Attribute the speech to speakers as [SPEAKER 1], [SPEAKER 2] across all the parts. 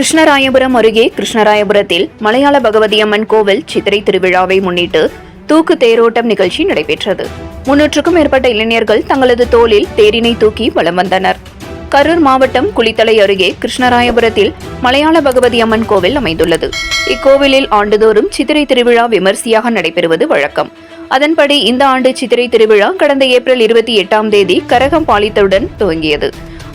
[SPEAKER 1] கிருஷ்ணராயபுரம் அருகே கிருஷ்ணராயபுரத்தில் மலையாள பகவதி அம்மன் கோவில் சித்திரை திருவிழாவை முன்னிட்டு தூக்கு தேரோட்டம் நிகழ்ச்சி நடைபெற்றது. 300க்கும் மேற்பட்ட இளைஞர்கள் தங்களது தோளில் தேரினை தூக்கி வலம் வந்தனர். கரூர் மாவட்டம் குளித்தலை அருகே கிருஷ்ணராயபுரத்தில் மலையாள பகவதி அம்மன் கோவில் அமைந்துள்ளது. இக்கோவிலில் ஆண்டுதோறும் சித்திரை திருவிழா விமர்சையாக நடைபெறுவது வழக்கம். அதன்படி இந்த ஆண்டு சித்திரை திருவிழா கடந்த ஏப்ரல் 28ஆம் தேதி கரகம் பாலித்தவுடன் துவங்கியது.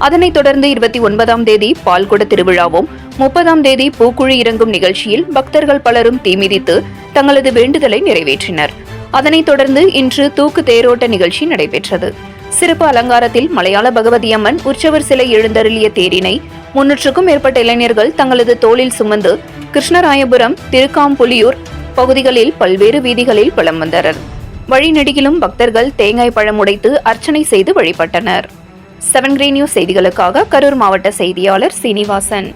[SPEAKER 1] அதனைத் தொடர்ந்து 29ஆம் தேதி பால்குட திருவிழாவும் 30ஆம் தேதி பூக்குழி இறங்கும் நிகழ்ச்சியில் பக்தர்கள் பலரும் தீமிதித்து தங்களது வேண்டுதலை நிறைவேற்றினர். அதனைத் தொடர்ந்து இன்று தூக்கு தேரோட்ட நிகழ்ச்சி நடைபெற்றது. சிறப்பு அலங்காரத்தில் மலையாள பகவதி அம்மன் உற்சவர் சிலை எழுந்தருளிய தேரினை 300க்கும் மேற்பட்ட இளைஞர்கள் தங்களது தோளில் சுமந்து கிருஷ்ணராயபுரம், திருக்காம்புலியூர் பகுதிகளில் பல்வேறு வீதிகளில் வலம் வந்தனர். வழிநெடுகிலும் பக்தர்கள் தேங்காய் பழம் உடைத்து அர்ச்சனை செய்து வழிபட்டனர். 7 Green News செய்திகளுக்காக கரூர் மாவட்ட செய்தியாளர் சீனிவாசன்.